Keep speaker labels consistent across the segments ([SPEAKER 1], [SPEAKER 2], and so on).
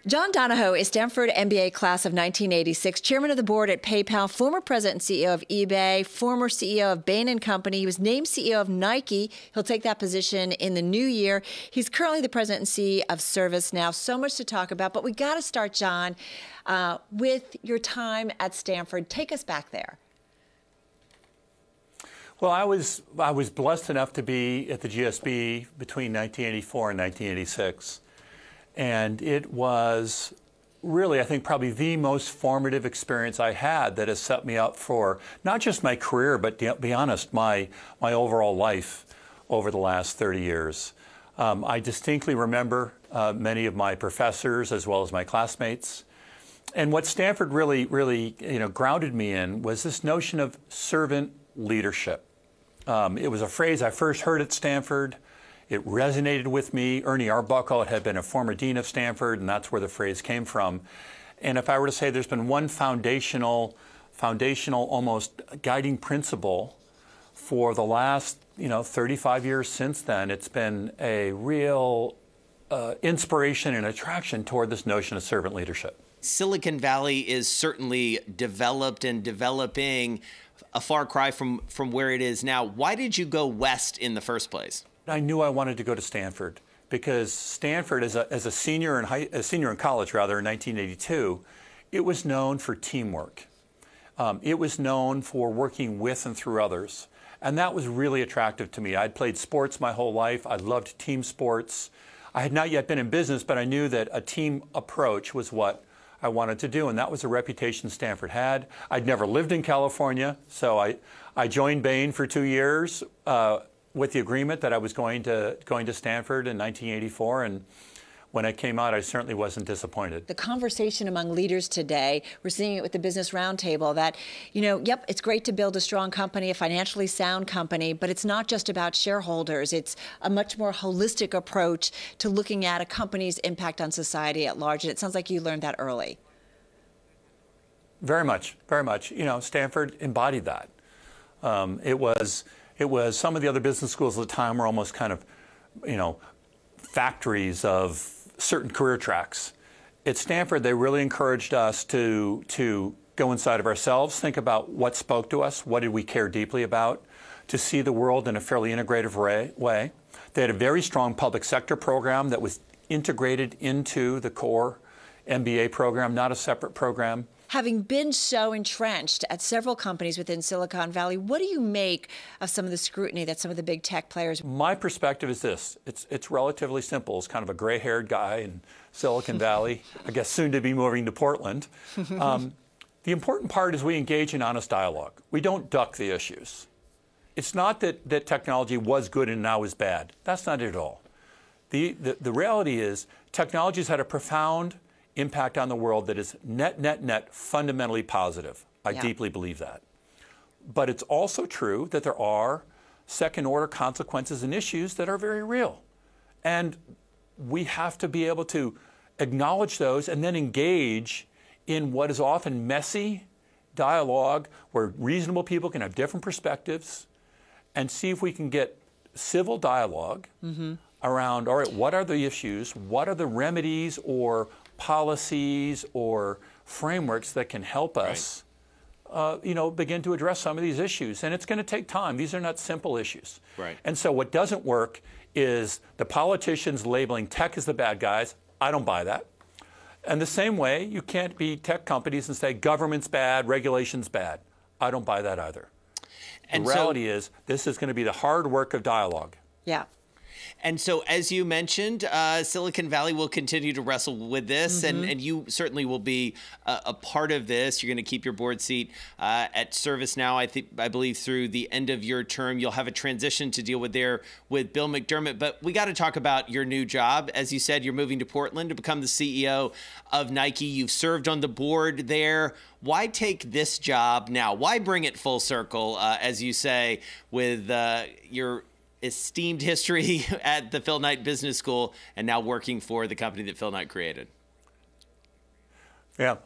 [SPEAKER 1] John Donahoe is Stanford MBA class of 1986, chairman of the board at PayPal, former president and CEO of eBay, former CEO of Bain & Company. He was named CEO of Nike. He'll take that position in the new year. He's currently the president and CEO of ServiceNow. So much to talk about, but we got to start, John, with your time at Stanford. Take us back there.
[SPEAKER 2] Well, I was blessed enough to be at the GSB between 1984 and 1986. And it was really, I think, probably the most formative experience I had that has set me up for not just my career, but to be honest, my overall life over the last 30 years. I distinctly remember many of my professors as well as my classmates. And what Stanford really grounded me in was this notion of servant leadership. It was a phrase I first heard at Stanford. It resonated with me. Ernie Arbuckle had been a former dean of Stanford, and that's where the phrase came from. And if I were to say there's been one foundational, almost guiding principle for the last, 35 years since then, it's been a real inspiration and attraction toward this notion of servant leadership.
[SPEAKER 3] Silicon Valley is certainly developed and developing, a far cry from where it is now. Why did you go west in the first place?
[SPEAKER 2] I knew I wanted to go to Stanford because Stanford, as a senior in college, in 1982, it was known for teamwork. It was known for working with and through others, and that was really attractive to me. I'd played sports my whole life. I loved team sports. I had not yet been in business, but I knew that a team approach was what I wanted to do, and that was a reputation Stanford had. I'd never lived in California, so I joined Bain for 2 years. With the agreement that I was going to Stanford in 1984, and when I came out, I certainly wasn't disappointed.
[SPEAKER 1] The conversation among leaders today, we're seeing it with the Business Roundtable, that, yep, it's great to build a strong company, a financially sound company, but it's not just about shareholders. It's a much more holistic approach to looking at a company's impact on society at large, and it sounds like you learned that early.
[SPEAKER 2] Very much, very much. Stanford embodied that. It was some of the other business schools at the time were almost kind of, factories of certain career tracks. At Stanford, they really encouraged us to go inside of ourselves, think about what spoke to us, what did we care deeply about, to see the world in a fairly integrative way. They had a very strong public sector program that was integrated into the core MBA program, not a separate program.
[SPEAKER 1] Having been so entrenched at several companies within Silicon Valley, what do you make of some of the scrutiny that some of the big tech players?
[SPEAKER 2] My perspective is this. It's relatively simple. It's kind of a gray-haired guy in Silicon Valley, I guess soon to be moving to Portland. The important part is we engage in honest dialogue. We don't duck the issues. It's not that technology was good and now is bad. That's not it at all. The reality is technology's had a profound impact on the world that is net fundamentally positive. I deeply believe that. But it's also true that there are second-order consequences and issues that are very real. And we have to be able to acknowledge those and then engage in what is often messy dialogue where reasonable people can have different perspectives and see if we can get civil dialogue around, all right, what are the issues, what are the remedies or policies or frameworks that can help us, begin to address some of these issues. And it's going to take time. These are not simple issues.
[SPEAKER 3] Right.
[SPEAKER 2] And so what doesn't work is the politicians labeling tech as the bad guys. I don't buy that. And the same way, you can't be tech companies and say government's bad, regulation's bad. I don't buy that either. And the reality is this is going to be the hard work of dialogue.
[SPEAKER 1] Yeah.
[SPEAKER 3] And so, as you mentioned, Silicon Valley will continue to wrestle with this, and you certainly will be a part of this. You're going to keep your board seat at ServiceNow, I believe, through the end of your term. You'll have a transition to deal with there with Bill McDermott. But we got to talk about your new job. As you said, you're moving to Portland to become the CEO of Nike. You've served on the board there. Why take this job now? Why bring it full circle, as you say, with your esteemed history at the Phil Knight Business School and now working for the company that Phil Knight created?
[SPEAKER 2] Yeah,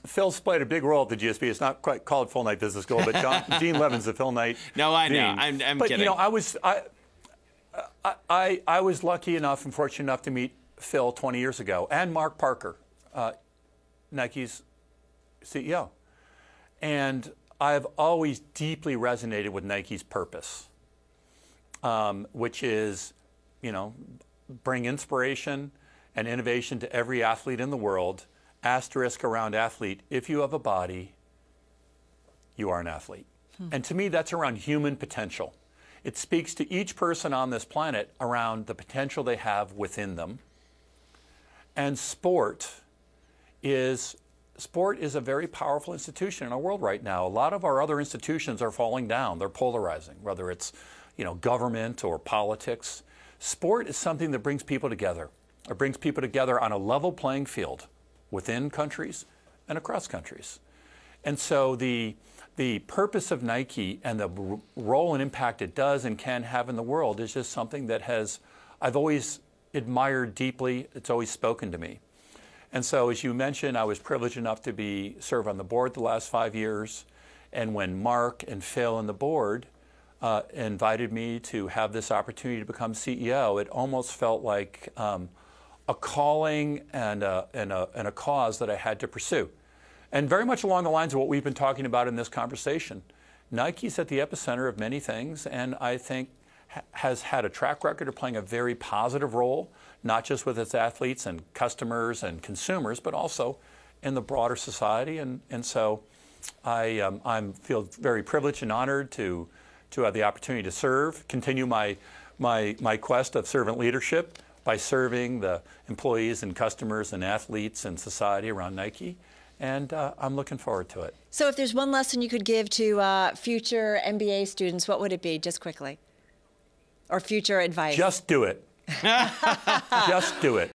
[SPEAKER 2] Phil's played a big role at the GSB. It's not quite called Phil Knight Business School, but Gene Levin's the Phil Knight.
[SPEAKER 3] No, I know.
[SPEAKER 2] Dean.
[SPEAKER 3] I'm
[SPEAKER 2] but,
[SPEAKER 3] kidding.
[SPEAKER 2] I was lucky enough and fortunate enough to meet Phil 20 years ago, and Mark Parker, Nike's CEO. And I've always deeply resonated with Nike's purpose, which is, bring inspiration and innovation to every athlete in the world. Asterisk around athlete, if you have a body, you are an athlete. And to me, that's around human potential. It speaks to each person on this planet around the potential they have within them. And sport is a very powerful institution in our world right now. A lot of our other institutions are falling down. They're polarizing, whether it's government or politics. Sport is something that brings people together. It brings people together on a level playing field within countries and across countries. And so the purpose of Nike and the role and impact it does and can have in the world is just something that I've always admired deeply. It's always spoken to me. And so, as you mentioned, I was privileged enough to serve on the board the last 5 years. And when Mark and Phil and the board invited me to have this opportunity to become CEO, it almost felt like a calling and a cause that I had to pursue. And very much along the lines of what we've been talking about in this conversation. Nike's at the epicenter of many things, and I think has had a track record of playing a very positive role, not just with its athletes and customers and consumers, but also in the broader society. And so I feel very privileged and honored to have the opportunity to serve, continue my quest of servant leadership by serving the employees and customers and athletes and society around Nike. And I'm looking forward to it.
[SPEAKER 1] So if there's one lesson you could give to future MBA students, what would it be, just quickly? Or future advice?
[SPEAKER 2] Just do it. Just do it.